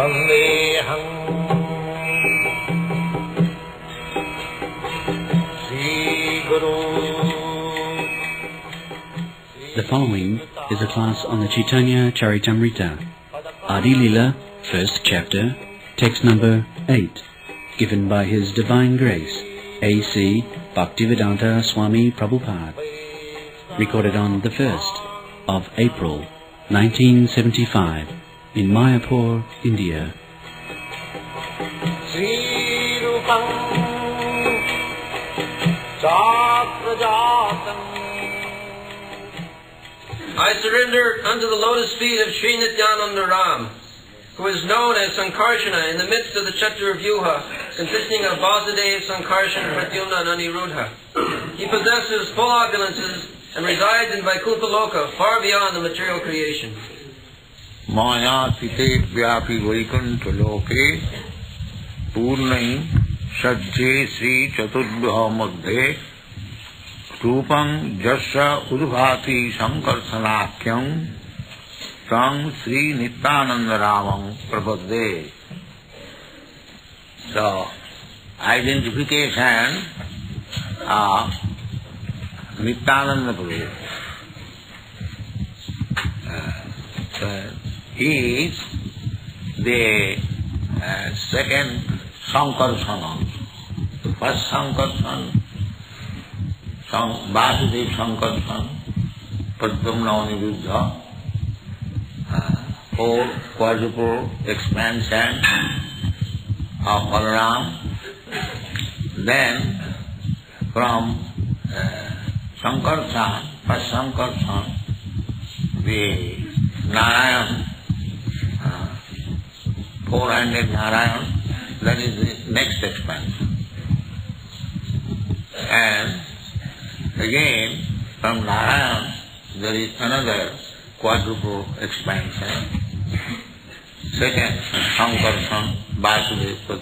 Vandeham Sri Guru. The following is a class on the Chaitanya Charitamrita, Adi-Lila, first chapter, text number 8, given by His Divine Grace, A.C. Bhaktivedanta Swami Prabhupada, recorded on the 1st of April, 1975, in Mayapur, India. Sri Rupam Chakrajatam. I surrender unto the lotus feet of Sri Nityananda Rama, who is known as Sankarsana in the midst of the catur-vyuha, consisting of Vasudeva, Sankarsana, Pradyumna and Aniruddha. He possesses full opulences and resides in Vaikunthaloka, far beyond the material creation. Mayapur Vaikunthaloke Purnai Sajje Sri catur-vyuha madhe Rupam Jasya Udbhati Sankarsanakyam Tam Sri Nityananda Ramam Prabhade. So, identification of Nityananda Prabhu is the second Sankarsana. First Sankarsana, Vasudeva Sankarsana, Pradyumna and Aniruddha, four quadruple expansion of Balaram. Then from Sankarsana, first Sankarsana, the Narayan, four-handed Narayan, that is the next expansion. And again, from Narayan, there is another quadruple expansion. Second, Sankarsana, Vasudeva.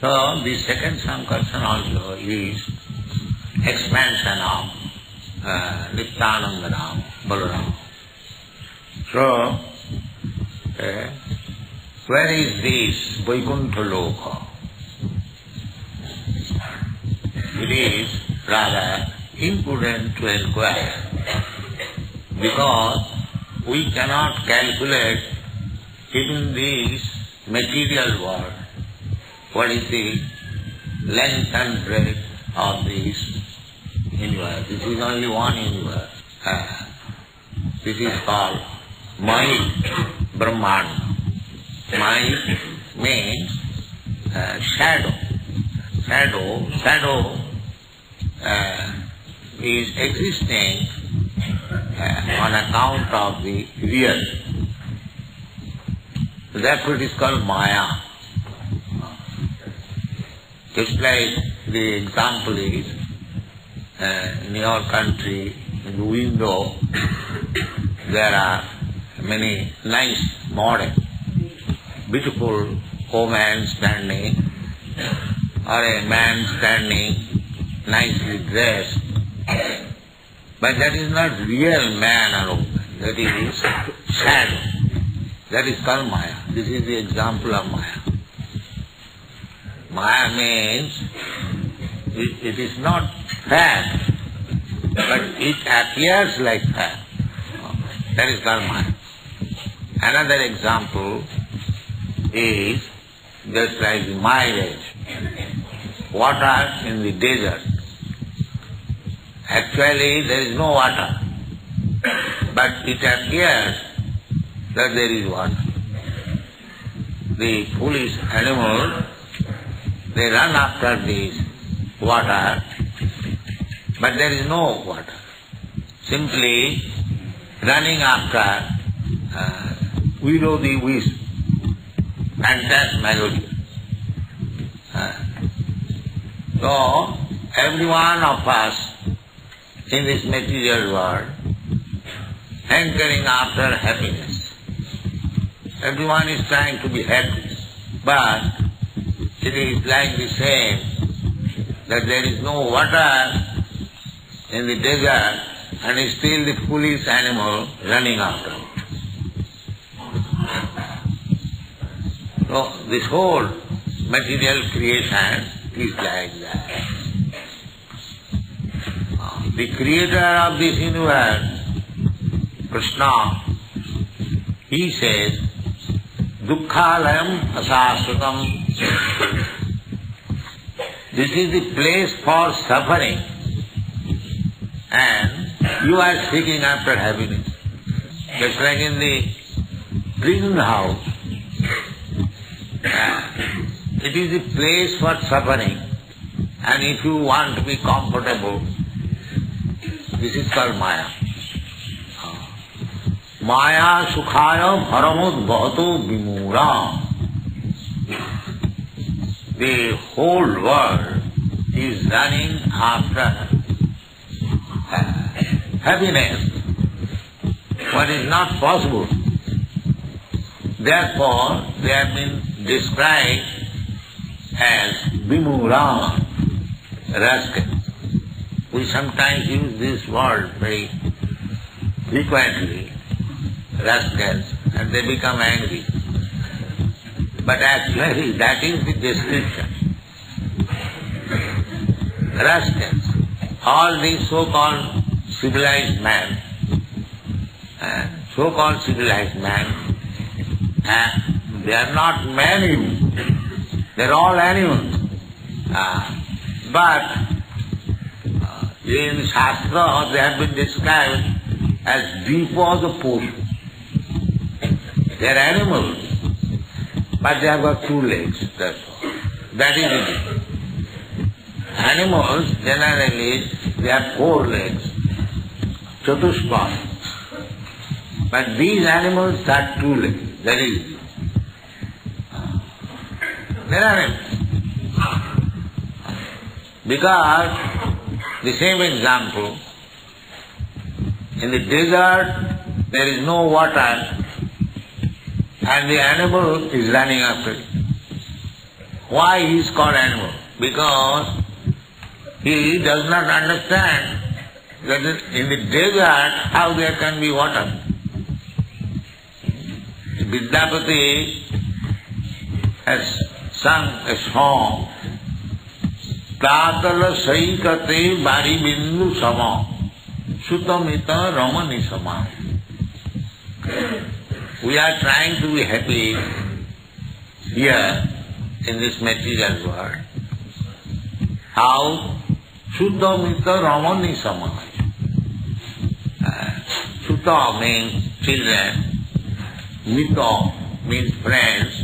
So, the second Sankarsana also is expansion of Nityananda Rama, Balaram. So, where is this Vaikunthaloka? It is rather imprudent to inquire, because we cannot calculate even this material world what is the length and breadth of this universe. This is only one universe. This is called Maya Brahmanda. Maya means shadow. Shadow is existing on account of the real. Therefore it is called Maya. Just like the example is, in your country, in the window, there are many nice models, beautiful woman standing, or a man standing, nicely dressed. But that is not real man or woman, that is shadow. That is called Maya. This is the example of Maya. Maya means it is not fact, but it appears like fact. That is called Maya. Another example is just like the mileage. Water in the desert. Actually there is no water, but it appears that there is water. The foolish animals, they run after this water, but there is no water. Simply running after Will the Wisp, phantasmagoria. So, every one of us in this material world hankering after happiness. Everyone is trying to be happy, but it is like the same that there is no water in the desert and still the foolish animal running after it. So this whole material creation is like that. The creator of this universe, Krishna, he says, Dukkhalayam asashvatam. This is the place for suffering, and you are seeking after happiness. Just like in the prison house, it is the place for suffering, and if you want to be comfortable, this is called Maya. Maya sukhaya bharamud bhato vimura. The whole world is running after happiness, what is not possible. Therefore, they have been described as vimura, rascals. We sometimes use this word very frequently, rascals, and they become angry. But actually that is the description. Rascals, all these so-called civilized men, they are not men even, they are all animals. But in Shastra they have been described as deepos of Poshu. They are animals, but they have got 2 legs, that's all. That is it. Animals generally they have 4 legs, chatuspan. But these animals have 2 legs, that is it. They are animals. Because the same example, in the desert there is no water and the animal is running after it. Why he is called animal? Because he does not understand that in the desert how there can be water. Vidyapati has sung a song, Tatala saikate bari bindu sama, sutamita ramani sama. We are trying to be happy here in this material world. How? Sutamita ramani sama. Sutta means children, mita means friends,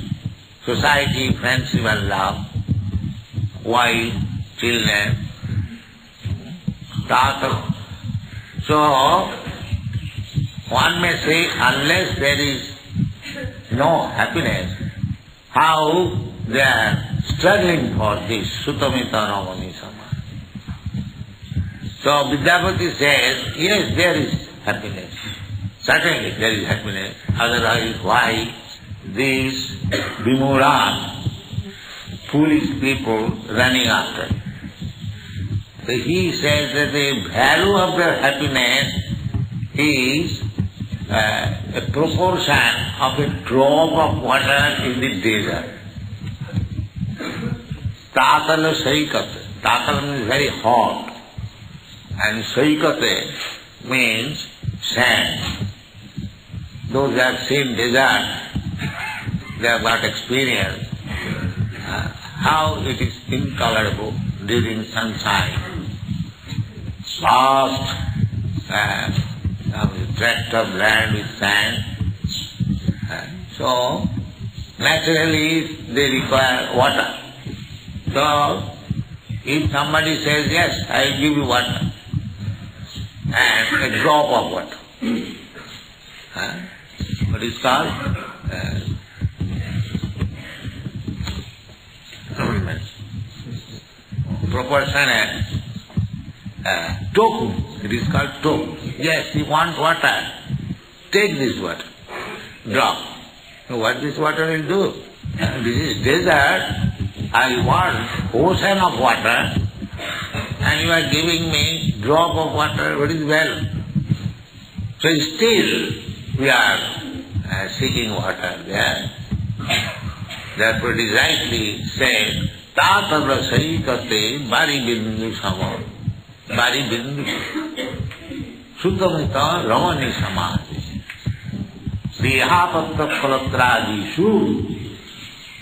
society, friendship and love, wife, children, tata. So, one may say, unless there is no happiness, how they are struggling for this Sutamita Ramani Sama. So, Vidyapati says, yes, there is happiness. Certainly there is happiness. Otherwise, why these Vimuras, foolish people running after? So he says that the value of their happiness is a proportion of a drop of water in the desert. Tatala saikate. Tatala means very hot. And saikate means sand. Those who have seen desert, they have got experience how it is intolerable during sunshine. Vast tract of land with sand. So, naturally they require water. So, if somebody says, yes, I will give you water, and a drop of water, what is called? Proportionate. Toku. It is called toku. Yes, you want water. Take this water. Drop. So what this water will do? This is desert. I want ocean of water, and you are giving me drop of water. What is well? So still we are seeking water there. Therefore it is rightly said, Tatadra Saikate Bari Bindu Sama Bari Bindu Sutamita Ramani Samadhi Dehapatta Palatradisu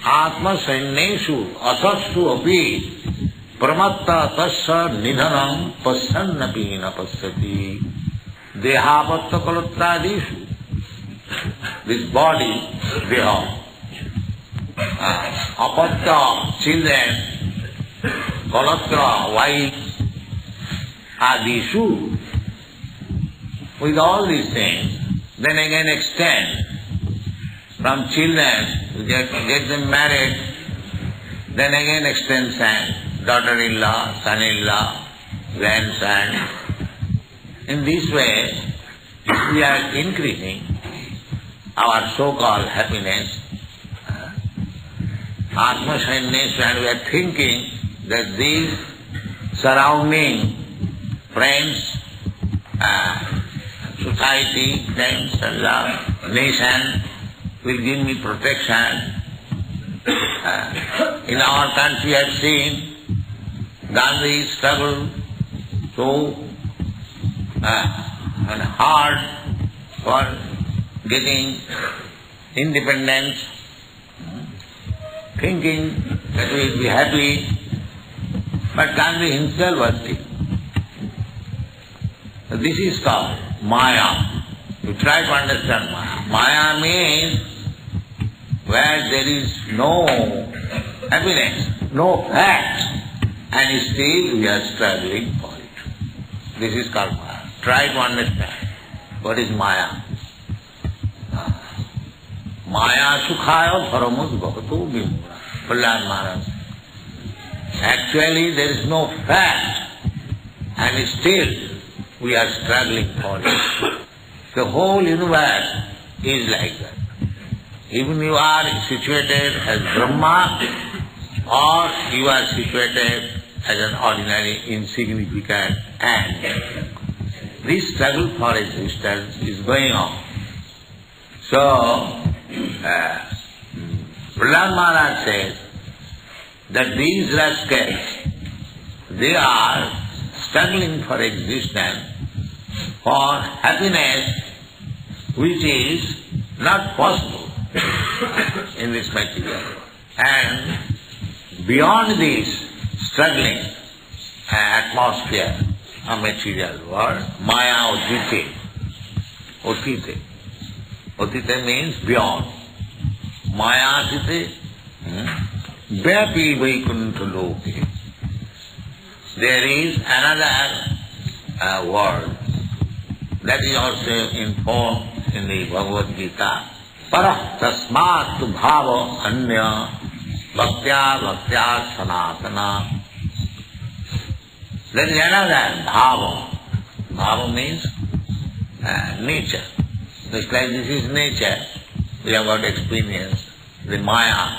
Atma Sanneshu Asastu Api Pramatta Tasya Nidhanam Pasyannapi Napasyati Dehapatta Palatradisu. This body, Deha, Apatta, children, Kalatra, wife, Adishu, with all these things, then again extend from children, get them married, then again extend son, daughter-in-law, son-in-law, grandson. In this way, we are increasing our so-called happiness, Atma-Sannyas, and we are thinking that these surrounding friends, society, friends, nation will give me protection. In our country we have seen Gandhi struggled so hard for getting independence, thinking that we will be happy, but Gandhi himself was sick. So this is called Maya. You try to understand Maya. Maya means where there is no happiness, no fact, and still we are struggling for it. This is called Maya. Try to understand what is Maya. Maya sukhaya dharamus bhavato vimura. Pradyumna Maharaj. Actually there is no fact, and still we are struggling for it. The whole universe is like that. Even you are situated as Brahma, or you are situated as an ordinary insignificant ant. This struggle for existence is going on. So, Pradyumna Maharaj says that these rascals, they are struggling for existence, for happiness which is not possible in this material world. And beyond this struggling atmosphere of material world, Maya Odite. Odite. Odite means beyond. Maya Odite, Vyapi Vaikunthaloka. There is another world that is also informed in the Bhagavad Gita. Parah tasmat bhava anya bhaktya sanatana. There is another bhava. Bhava means nature. Just like this is nature, we have got experience. The Maya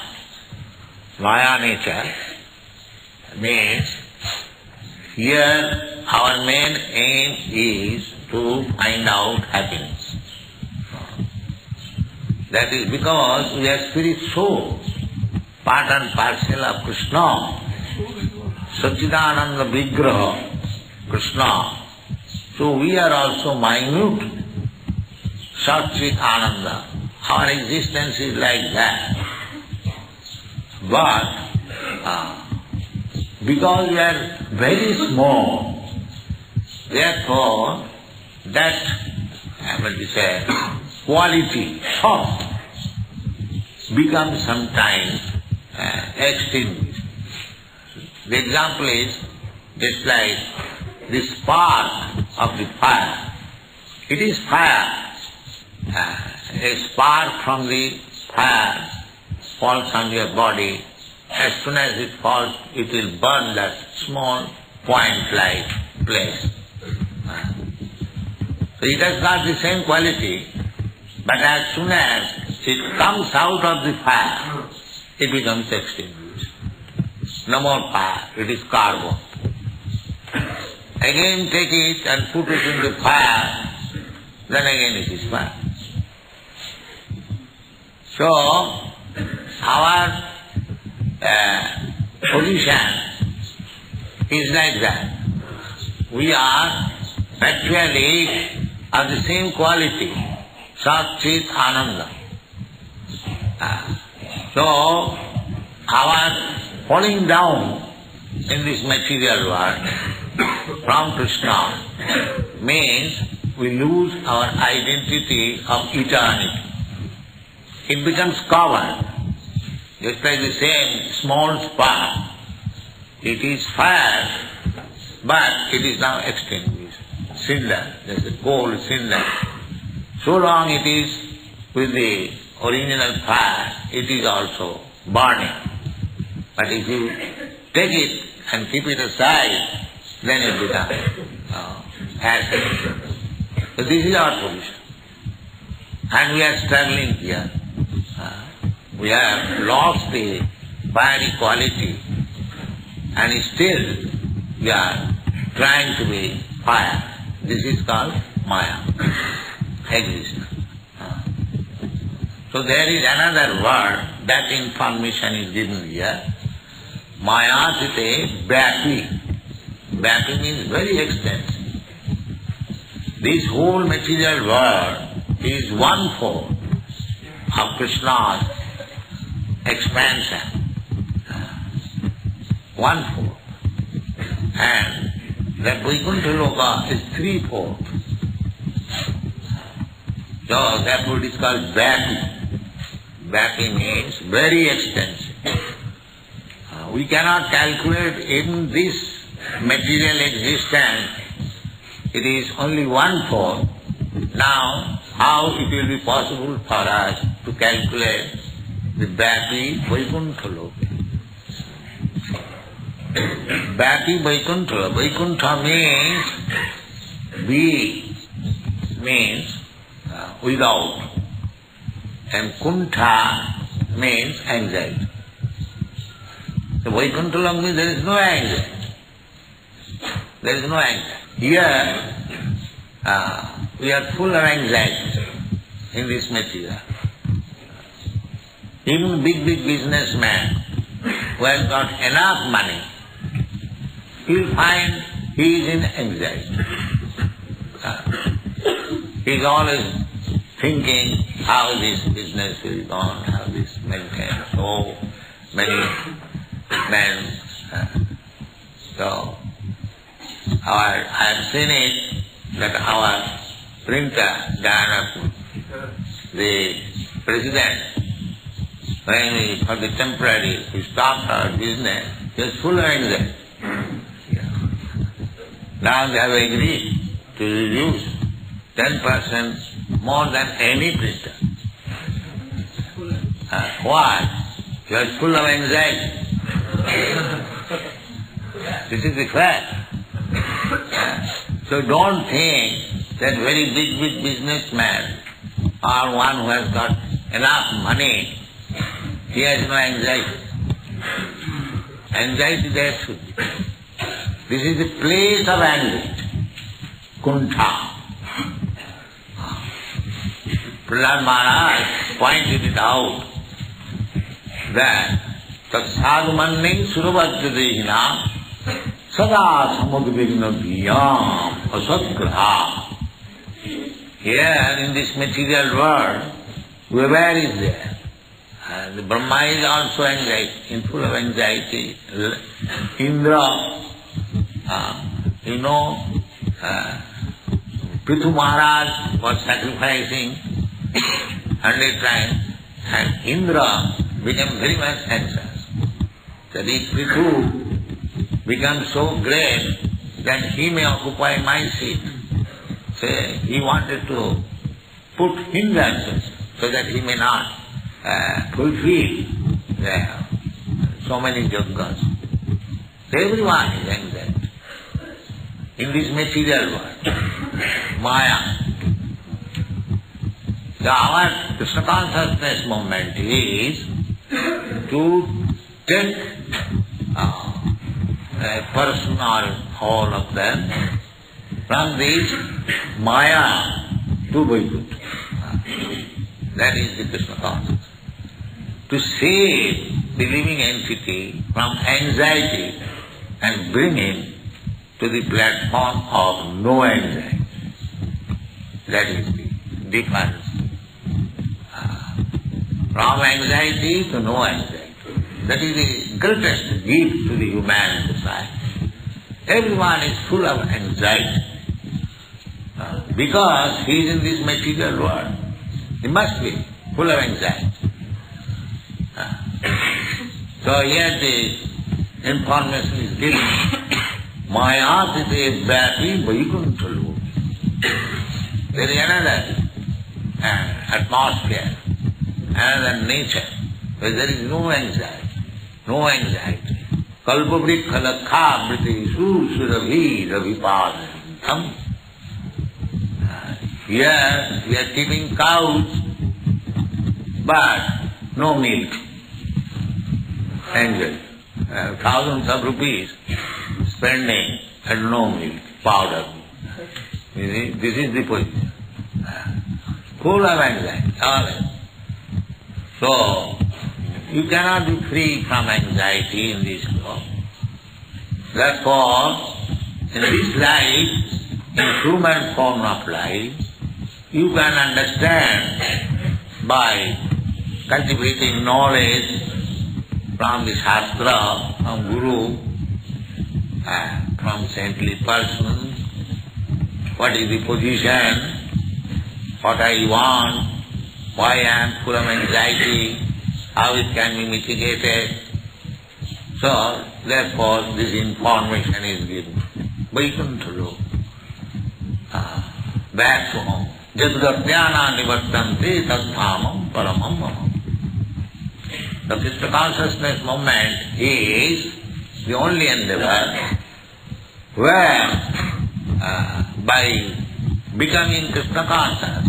nature means here our main aim is to find out happiness. That is because we are spirit souls, part and parcel of Krishna, Satchidananda Vigraha, Krishna. So we are also minute, Satchit Ananda. Our existence is like that. But because we are very small, therefore that quality, soft, becomes sometimes extinguished. The example is just like the spark of the fire. It is fire. A spark from the fire falls on your body. As soon as it falls, it will burn that small point-like place. So it has got the same quality, but as soon as it comes out of the fire, it becomes extinguished. No more fire, it is carbon. Again take it and put it in the fire, then again it is fire. So, our position is like that. We are actually of the same quality, Sat Chit Ananda. So, our falling down in this material world from Krishna means we lose our identity of eternity. It becomes covered, just like the same small spark. It is fire, but it is now extinguished. Cinder, there's a cold cinder. So long it is with the original fire, it is also burning. But if you take it and keep it aside, then it becomes ashes. So this is our position. And we are struggling here. We have lost the fiery quality, and still we are trying to be fire. This is called Maya, existence. So there is another word, that information is given here. Maya Chite Vyapi. Vyapi means very extensive. This whole material world is 1/4 of Krishna's expansion. 1/4. And that Vaikunthaloka is 3/4. So therefore it is called Vyapi. Vyapi means very extensive. We cannot calculate in this material existence. It is only 1/4. Now, how it will be possible for us to calculate the Vyapi Vaikunthaloka? Vyapi Vaikunthaloka. Vaikuntha means V means without, and Kuntha means anxiety. So Vaikunthaloka means there is no anxiety. There is no anxiety. Here we are full of anxiety in this material. Even big businessman who has got enough money, he will find he is in anxiety. He is always thinking how this business will go on, how this maintains so many men. So I have seen it that our printer, Diana, the president, when we, for the temporary, we stopped our business, he was full of anxiety. Now they have agreed to reduce 10% more than any printer. Why? He was full of anxiety. This is the fact. So don't think that very big businessman or one who has got enough money, he has no anxiety. Anxiety there should be. This is the place of anxiety. Kuntha. Prahlad Maharaj pointed it out that Sadhumanne Suravajyadehinam Sada Samudvigna Bhiyam Asatgraha. Here in this material world, where is there? The Brahma is also anxiety, full of anxiety. Indra, Prithu Maharaj was sacrificing 100 times, and Indra became very much anxious. That if Prithu becomes so great that he may occupy my seat, so he wanted to put hindrances so that he may not fulfill so many yajnas. Everyone is anxiety in this material world. Maya. So our Krishna consciousness movement is to take a person or whole of them from this Maya to Vaikuntha. That is the Krishna consciousness. to save the living entity from anxiety and bring him to the platform of no anxiety. That is the difference. From anxiety to no anxiety. That is the greatest gift to the human society. Everyone is full of anxiety because he is in this material world. He must be full of anxiety. So here the information is given. Mayapur Vyapi Vaikunthaloka. There is another atmosphere, another nature, where there is no anxiety, no anxiety. Kalpavriksha lakha briti surabhi ravipadantam. Here we are keeping cows, but no milk. Enjoy. Thousands of rupees spending and no milk, powder. You see, this is the position. Full of anxiety, all. So, you cannot be free from anxiety in this world. Therefore, in this life, in human form of life, you can understand by cultivating knowledge from the Shastra, from Guru, from saintly persons, what is the position, what I want, why I am full of anxiety, how it can be mitigated. So, therefore, this information is given. Vaikunthaloka. Back to home. Jadrathyana nivartante tadhamam paramam mamam. The Krishna consciousness movement is the only endeavor where by becoming Krishna conscious,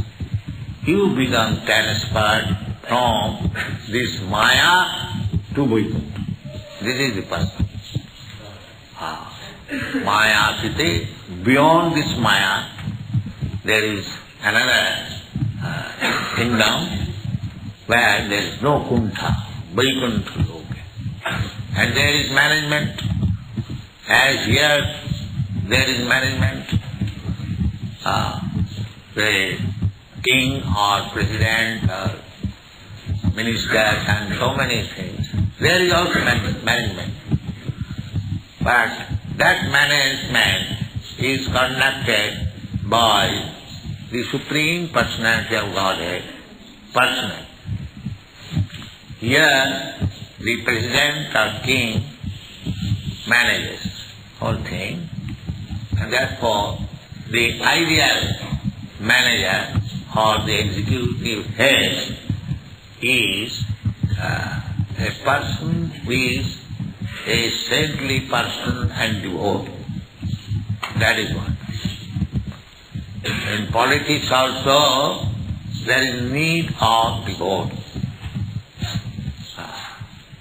you become transferred from this Maya to Vaikuntha. This is the purpose. Maya Site, beyond this Maya, there is another kingdom where there is no Kuntha, Vaikunthaloka. And there is management. As here there is management, the king or president or ministers and so many things. There is also management. But that management is conducted by the Supreme Personality of Godhead, personal. Here, the president or king manages whole thing, and therefore the ideal manager or the executive head is a person who is a saintly person and devotee. That is what. In politics also, there is need of devotee.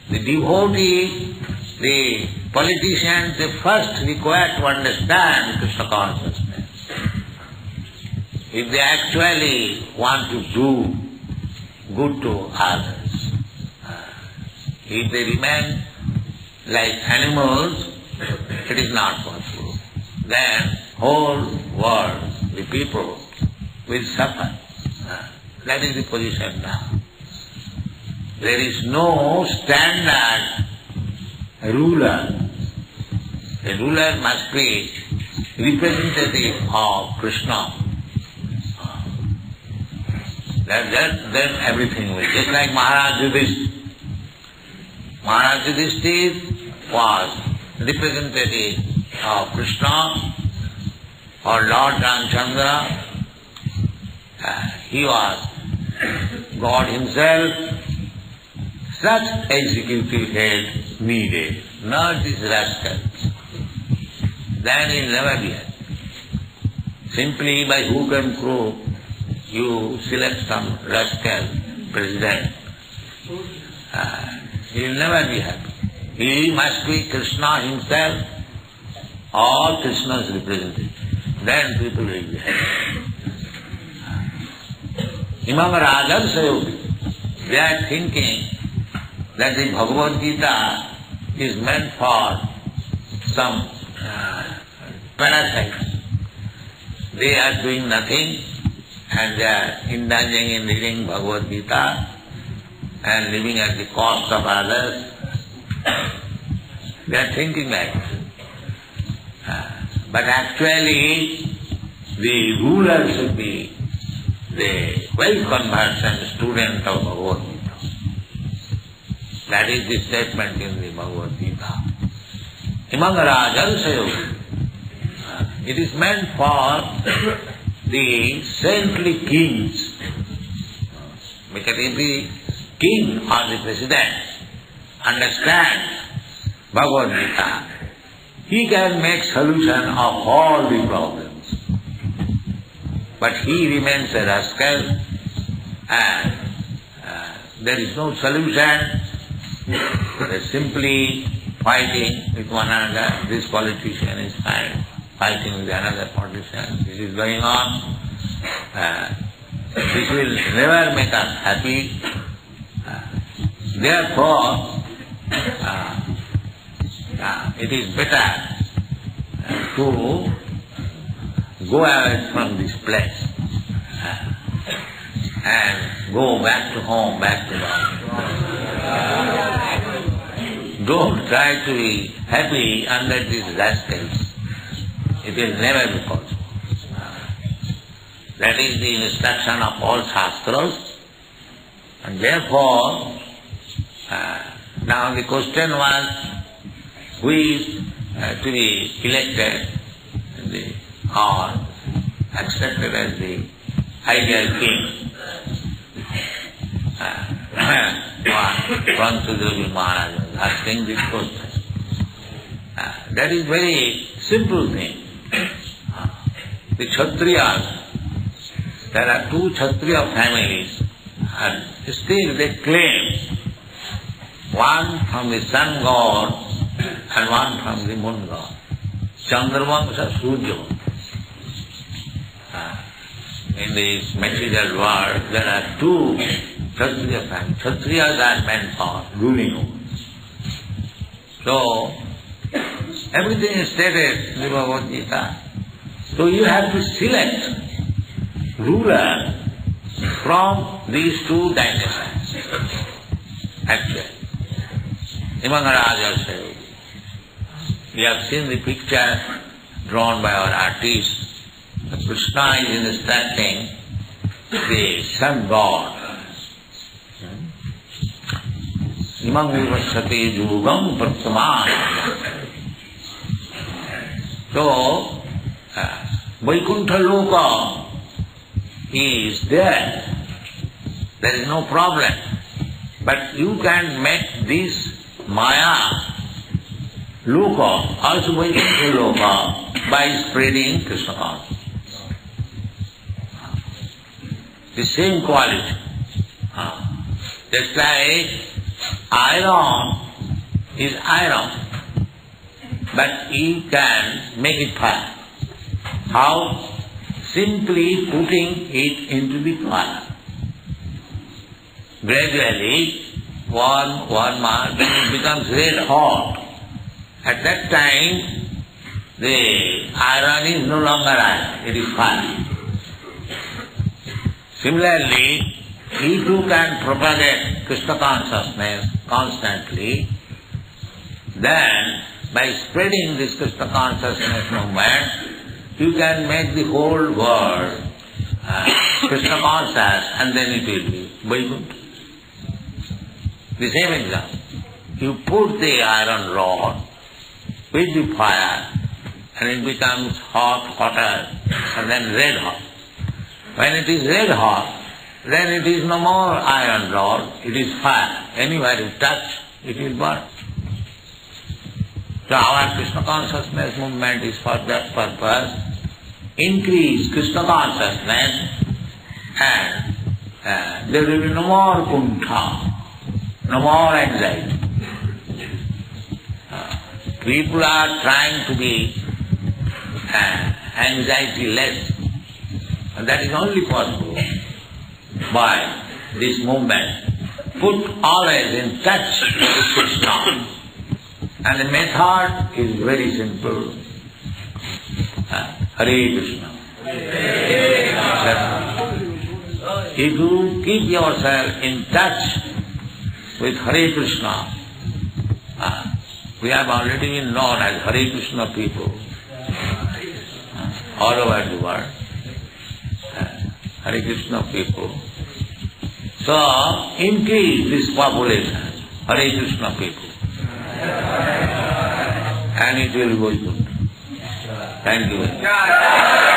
The devotee, the politicians, they first require to understand Krishna consciousness. If they actually want to do good to others, if they remain like animals, it is not possible. Then whole world, the people, will suffer. That is the position now. There is no standard ruler. A ruler must be representative of Krishna. Then everything will. Just like Maharaj Yudhishthira. Maharaj Yudhishthira was representative of Krishna or Lord Ramchandra. He was God himself. Such executive head needed, not these rascals. Then he will never be happy. Simply by hook and crook, you select some rascal president. He will never be happy. He must be Krishna himself or Krishna's representative. Then people will be happy. Imam Rajan Sayogi, they are thinking that the Bhagavad Gita is meant for some parasites. They are doing nothing and they are indulging in reading Bhagavad Gita and living at the cost of others. They are thinking like this. But actually, the ruler should be the well-conversant student of Bhagavad Gita. That is the statement in the Bhagavad Gita. Imang Rajan Sayogi. It is meant for the saintly kings. Because if the king or the president understands Bhagavad Gita, he can make solution of all the problems. But he remains a rascal and there is no solution. They are simply fighting with one another. This politician is fighting with another politician. This is going on. This will never make us happy. Therefore, it is better to go away from this place and go back to home, back to God. Don't try to be happy under these rascals. It will never be possible. That is the instruction of all Shastras. And therefore, now the question was, who is to be elected or accepted as the ideal king? Vansudevi Maharaj was asking this question. That is very simple thing. The Kshatriyas, there are two Kshatriya families, and still they claim one from the sun god and one from the moon god. Chandravansha Surya. In this material world, there are two Kshatriya families. Kshatriyas are meant for ruling. So, everything is stated in the Bhagavad Gita. So you have to select ruler from these two dynasties. Actually, Imangaraja said, we have seen the picture drawn by our artist. Krishna is instructing the sun god. Imang vivasate yugam pratsaman. So, Vaikunthaloka is there. There is no problem. But you can make this Maya Loka, also Vaikunthaloka, by spreading Krishna consciousness. The same quality. Just like iron is iron, but you can make it fire. How? Simply putting it into the fire. Gradually, one month, it becomes red hot. At that time, the iron is no longer iron, it is fire. Similarly, if you can propagate Krishna consciousness constantly, then by spreading this Krishna consciousness movement, you can make the whole world Krishna conscious, and then it will be Vaikuntha. The same example. You put the iron rod with the fire, and it becomes hot, hotter, and then red hot. When it is red hot, then it is no more iron rod, it is fire. Anywhere you touch, it will burn. So our Krishna consciousness movement is for that purpose. Increase Krishna consciousness and there will be no more kuntha, no more anxiety. People are trying to be anxiety-less, and that is only possible by this movement put always in touch with Krishna. And the method is very simple. Hare Krishna. If you keep yourself in touch with Hare Krishna, we have already been known as Hare Krishna people all over the world. Hare Krishna people. So, increase this population, Hare Krishna people. And it will be Vaikunth. Thank you.